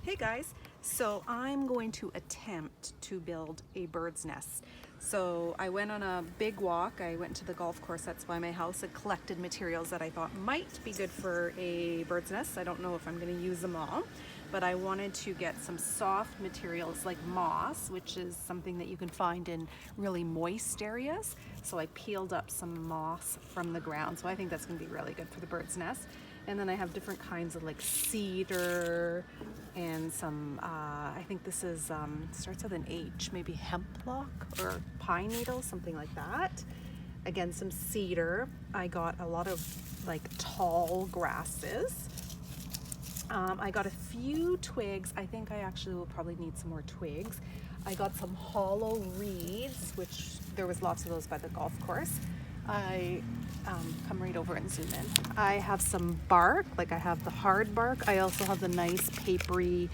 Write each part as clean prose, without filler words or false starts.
Hey guys, so I'm going to attempt to build a bird's nest. So I went on a big walk. I went to the golf course that's by my house and collected materials that I thought might be good for a bird's nest. I don't know if I'm going to use them all, but I wanted to get some soft materials like moss, which is something that you can find in really moist areas. So I peeled up some moss from the ground. So I think that's going to be really good for the bird's nest. And then I have different kinds of like cedar and some, I think this is, starts with an H, maybe hemlock or pine needles, something like that. Again, some cedar. I got a lot of like tall grasses. I got a few twigs. I think I actually will probably need some more twigs. I got some hollow reeds, which there was lots of those by the golf course. I come right over and zoom in. I have some bark, like I have the hard bark. I also have the nice papery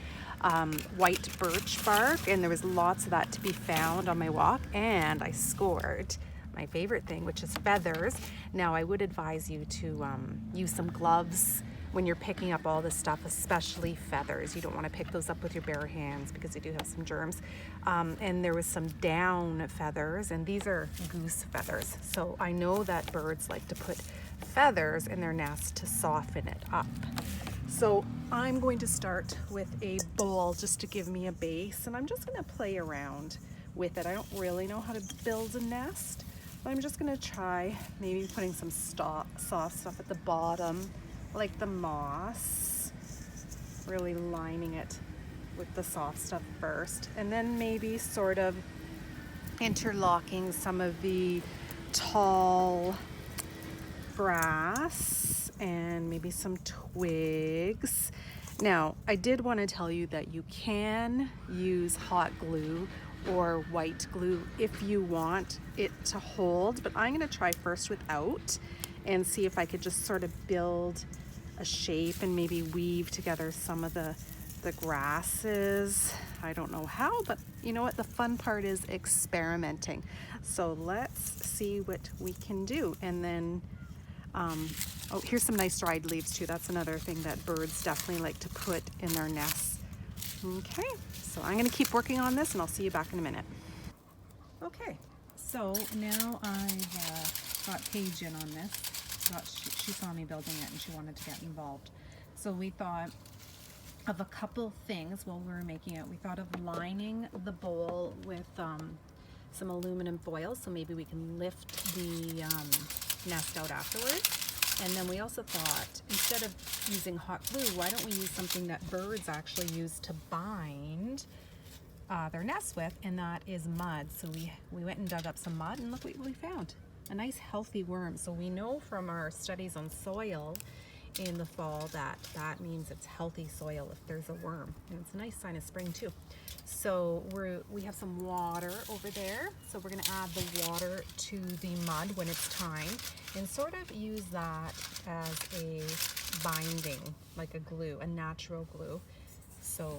white birch bark, and there was lots of that to be found on my walk. And I scored my favorite thing, which is feathers. Now I would advise you to use some gloves when you're picking up all this stuff, especially feathers. You don't want to pick those up with your bare hands because they do have some germs. And there was some down feathers, and these are goose feathers. So I know that birds like to put feathers in their nest to soften it up. So I'm going to start with a bowl just to give me a base, and I'm just going to play around with it. I don't really know how to build a nest, but I'm just going to try maybe putting some soft stuff at the bottom, like the moss, really lining it with the soft stuff first, and then maybe sort of interlocking some of the tall grass and maybe some twigs. Now, I did want to tell you that you can use hot glue or white glue if you want it to hold, but I'm going to try first without and see if I could just sort of build a shape and maybe weave together some of the grasses. I don't know how, but you know what? The fun part is experimenting. So let's see what we can do. And then, oh, here's some nice dried leaves too. That's another thing that birds definitely like to put in their nests. Okay, so I'm gonna keep working on this and I'll see you back in a minute. Okay, so now I've got Paige in on this. She saw me building it and she wanted to get involved. So we thought of a couple things while we were making it. We thought of lining the bowl with some aluminum foil, so maybe we can lift the nest out afterwards. And then we also thought, instead of using hot glue, why don't we use something that birds actually use to bind their nests with, and that is mud. So we went and dug up some mud, and look what we found. A nice healthy worm. So we know from our studies on soil in the fall that means it's healthy soil if there's a worm, and it's a nice sign of spring too. So we have some water over there, so we're going to add the water to the mud when it's time and sort of use that as a binding, like a glue, a natural glue. So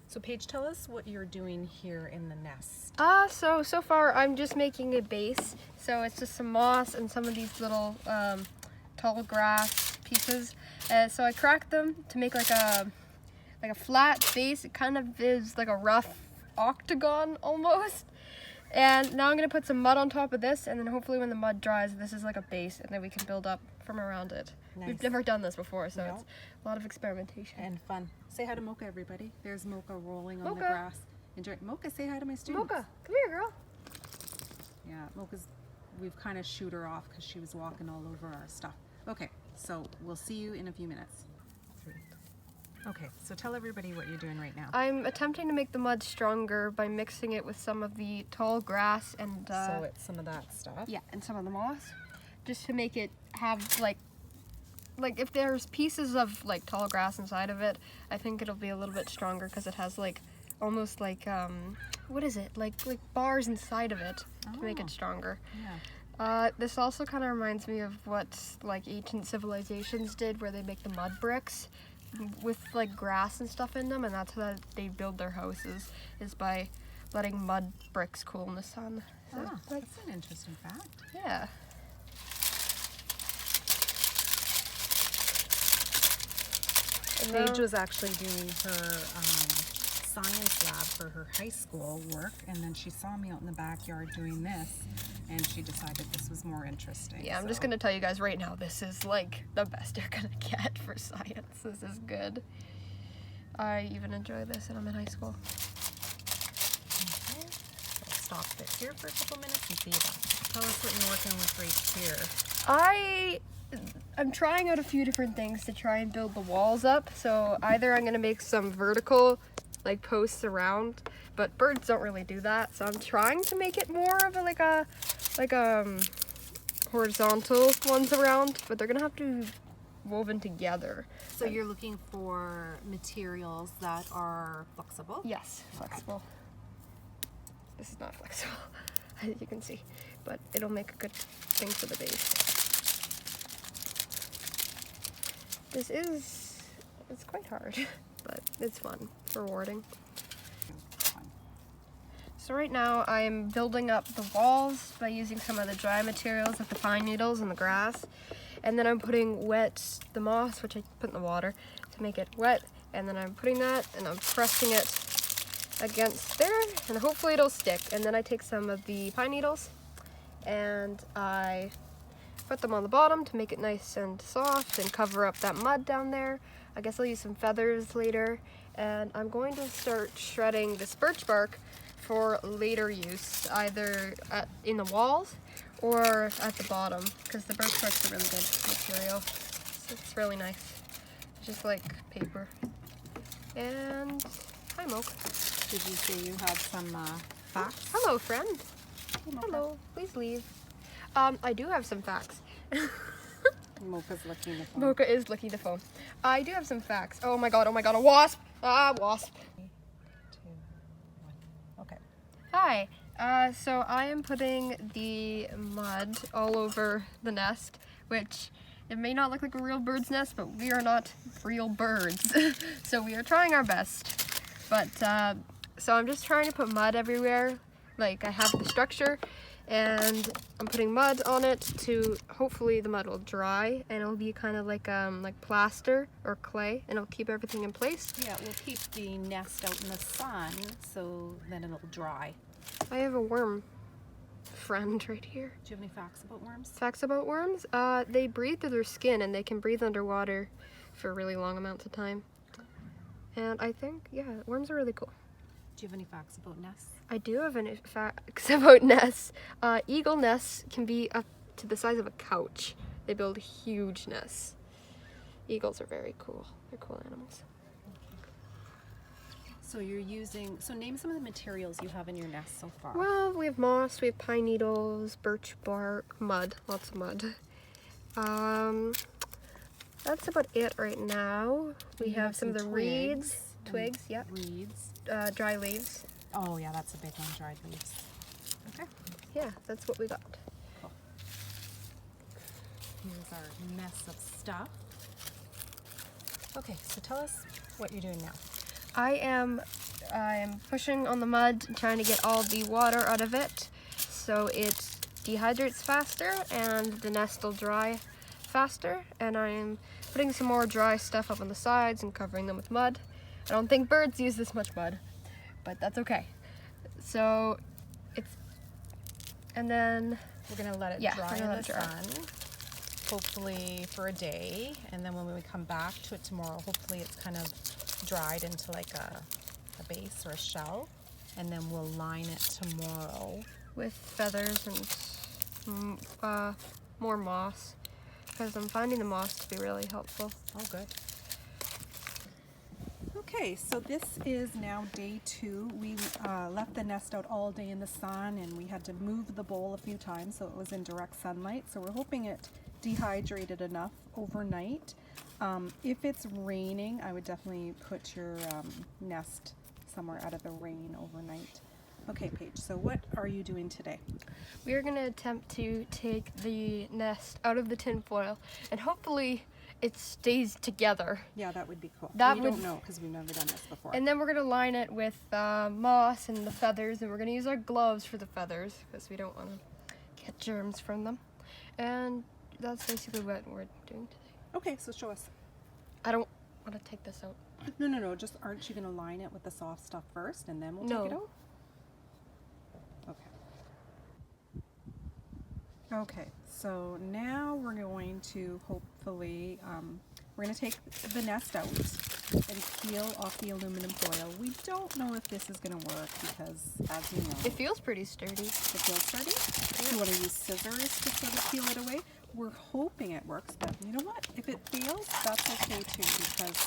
so Paige, tell us what you're doing here in the nest. So far I'm just making a base. So it's just some moss and some of these little tall grass pieces. So I cracked them to make like a flat base. It kind of is like a rough octagon almost. And now I'm gonna put some mud on top of this, and then hopefully when the mud dries, this is like a base, and then we can build up from around it. Nice. We've never done this before, so it's a lot of experimentation. And fun. Say hi to Mocha, everybody. There's Mocha rolling on the grass. Enjoy. Mocha, say hi to my students. Mocha, come here, girl. Yeah, Mocha's, we've kind of shooed her off because she was walking all over our stuff. Okay, so we'll see you in a few minutes. Okay, so tell everybody what you're doing right now. I'm attempting to make the mud stronger by mixing it with some of the tall grass and so it's some of that stuff. Yeah, and some of the moss, just to make it have like if there's pieces of like tall grass inside of it, I think it'll be a little bit stronger because it has like almost like what is it, like bars inside of it to make it stronger. Yeah. This also kind of reminds me of what like ancient civilizations did, where they make the mud bricks with like grass and stuff in them, and that's how they build their houses, is by letting mud bricks cool in the sun. So that's an interesting fact. Yeah. And Paige was actually doing her science lab for her high school work, and then she saw me out in the backyard doing this, and she decided this was more interesting. yeah, I'm just gonna tell you guys right now, this is like the best you're gonna get for science. This is good. I even enjoy this, and I'm in high school. Okay. So stop this here for a couple minutes and see that. Tell us what you're working with right here. I'm trying out a few different things to try and build the walls up. So either I'm gonna make some vertical like posts around, but birds don't really do that. So I'm trying to make it more of a horizontal ones around, but they're gonna have to be woven together. So you're looking for materials that are flexible? Yes, flexible. This is not flexible, as you can see, but it'll make a good thing for the base. It's quite hard, but it's fun, rewarding. So right now I'm building up the walls by using some of the dry materials like the pine needles and the grass. And then I'm putting the moss, which I put in the water to make it wet. And then I'm putting that and I'm pressing it against there and hopefully it'll stick. And then I take some of the pine needles and I put them on the bottom to make it nice and soft and cover up that mud down there. I guess I'll use some feathers later. And I'm going to start shredding this birch bark for later use, either in the walls or at the bottom, because the birch bark's a really good material. So it's really nice. It's just like paper. And hi, Moke. Did you say you had some facts? Hello, friend. Hey, Mocha. Hello. Please leave. I do have some facts. Mocha's licking the phone. Mocha is licking the phone. I do have some facts. Oh my god, a wasp! Ah, wasp. 3, 2, 1. Okay. Hi. So I am putting the mud all over the nest, which it may not look like a real bird's nest, but we are not real birds. So we are trying our best. But, so I'm just trying to put mud everywhere. Like I have the structure and I'm putting mud on it to, hopefully the mud will dry and it'll be kind of like plaster or clay and it'll keep everything in place. Yeah, we'll keep the nest out in the sun so then it'll dry. I have a worm friend right here. Do you have any facts about worms? Facts about worms? They breathe through their skin and they can breathe underwater for really long amounts of time. And I think, yeah, worms are really cool. Do you have any facts about nests? I do have any facts about nests. Eagle nests can be up to the size of a couch. They build huge nests. Eagles are very cool. They're cool animals. So name some of the materials you have in your nest so far. Well, we have moss, we have pine needles, birch bark, mud, lots of mud. That's about it right now. We have some of the reeds, twigs, yeah. Reeds. Dry leaves. Oh yeah, that's a big one, dried leaves. Okay. Yeah, that's what we got. Cool. Here's our mess of stuff. Okay, so tell us what you're doing now. I am pushing on the mud, trying to get all the water out of it so it dehydrates faster and the nest will dry faster. And I'm putting some more dry stuff up on the sides and covering them with mud. I don't think birds use this much mud, but that's okay. So and then We're gonna let it dry in the sun, hopefully for a day, and then when we come back to it tomorrow, hopefully it's kind of dried into like a base or a shell, and then we'll line it tomorrow with feathers and more moss, because I'm finding the moss to be really helpful. Oh, good. Okay, so this is now day 2. We left the nest out all day in the sun, and we had to move the bowl a few times so it was in direct sunlight. So we're hoping it dehydrated enough overnight. If it's raining, I would definitely put your nest somewhere out of the rain overnight. Okay, Paige, so what are you doing today? We are going to attempt to take the nest out of the tin foil and hopefully it stays together. Yeah, that would be cool. We don't know because we've never done this before. And then we're going to line it with moss and the feathers, and we're going to use our gloves for the feathers because we don't want to get germs from them. And that's basically what we're doing today. Okay, so show us. I don't want to take this out. No. Just aren't you going to line it with the soft stuff first and then we'll take it out? Okay. Okay, so now we're going to hopefully, we're going to take the nest out and peel off the aluminum foil. We don't know if this is going to work because, as you know, It feels pretty sturdy. it feels sturdy. You want to use scissors to sort of peel it away. We're hoping it works, but you know what? If it fails, that's okay too because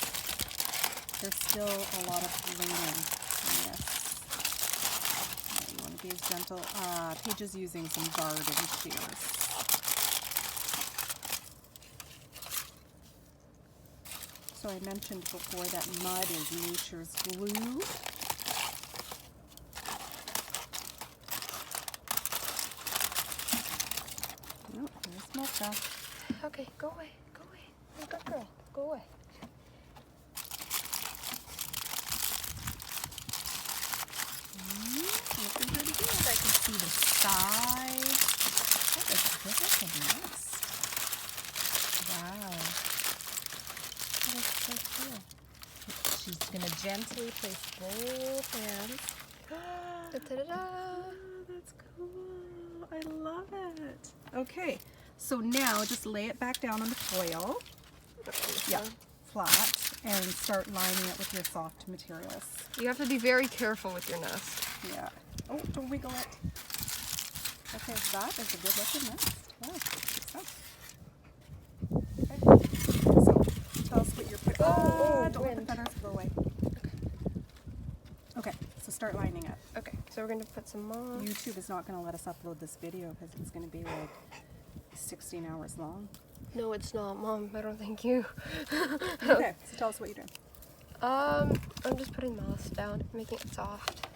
there's still a lot of linen in this. You want to be as gentle. Paige is using some garden shears. So I mentioned before that mud is nature's glue. Oh, there's Mocha. Okay, go away. Go away. Oh, good girl. Go away. Looking pretty good. I can see the side. That is big as a nest. Wow. That is so cool. She's going to gently place both hands. Da-da-da-da. Oh, that's cool. I love it. Okay, so now just lay it back down on the foil. Yeah, flat. And start lining it with your soft materials. You have to be very careful with your nest. Yeah. Oh, don't wiggle it. Okay, that is a good looking nest. Wow, good stuff. Okay. So tell us what you're putting. Don't let the feathers go away. Okay, so start lining it. Okay, so we're going to put some moss. YouTube is not going to let us upload this video because it's going to be like 16 hours long. No, it's not, Mom. I don't think you. Okay, so tell us what you're doing. I'm just putting moss down, making it soft.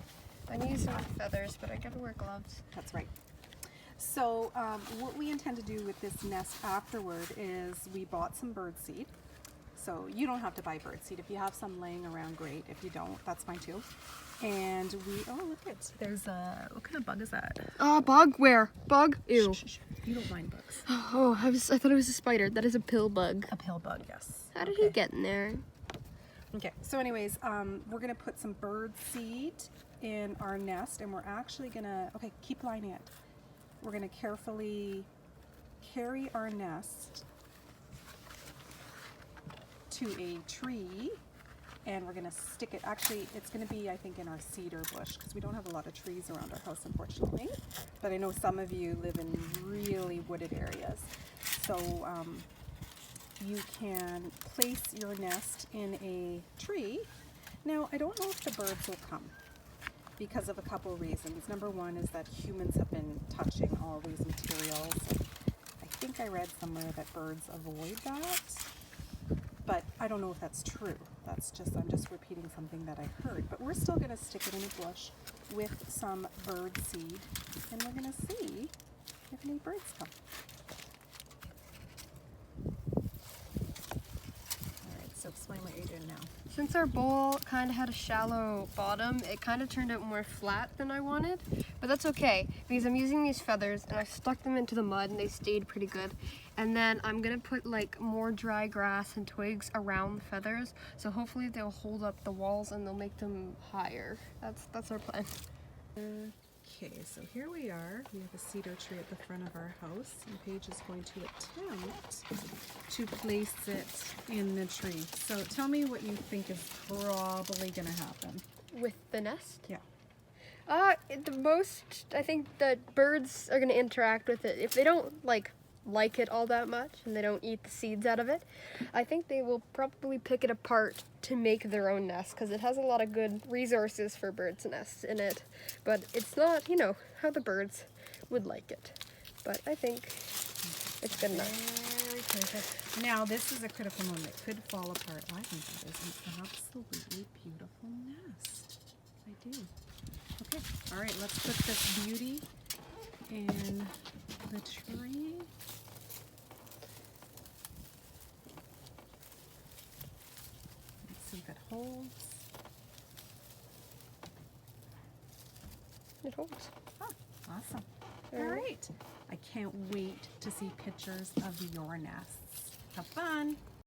I need some feathers, but I gotta wear gloves. That's right. So what we intend to do with this nest afterward is we bought some bird seed. So you don't have to buy bird seed. If you have some laying around, great. If you don't, that's fine too. And oh, look it. There's a, what kind of bug is that? Bug? Where? Bug? Ew. Shh. You don't mind bugs. Oh, I thought it was a spider. That is a pill bug. A pill bug, yes. How did he get in there? Okay, so anyways, we're gonna put some bird seed in our nest and we're actually gonna, okay, keep lining it. We're gonna carefully carry our nest to a tree and we're gonna stick it, actually it's gonna be I think in our cedar bush because we don't have a lot of trees around our house unfortunately, but I know some of you live in really wooded areas. So you can place your nest in a tree. Now I don't know if the birds will come because of a couple reasons. Number one is that humans have been touching all these materials. I think I read somewhere that birds avoid that. But I don't know if that's true. I'm just repeating something that I heard. But we're still gonna stick it in a bush with some bird seed and we're gonna see if any birds come. Alright, so explain what you're doing now. Since our bowl kind of had a shallow bottom, it kind of turned out more flat than I wanted. But that's okay, because I'm using these feathers and I stuck them into the mud and they stayed pretty good. And then I'm gonna put like more dry grass and twigs around the feathers, so hopefully they'll hold up the walls and they'll make them higher. That's our plan. Okay, so here we are. We have a cedar tree at the front of our house, and Paige is going to attempt to place it in the tree. So tell me what you think is probably going to happen. With the nest? Yeah. The most, I think that birds are gonna interact with it. If they don't like it all that much and they don't eat the seeds out of it, I think they will probably pick it apart to make their own nest because it has a lot of good resources for birds' nests in it. But it's not, how the birds would like it. But I think it's good enough. Very careful. Now, this is a critical moment. It could fall apart. I think that is an absolutely beautiful nest. I do. Okay, all right, let's put this beauty in the tree. Let's see if it holds. It holds. Oh, awesome. All right. I can't wait to see pictures of your nests. Have fun.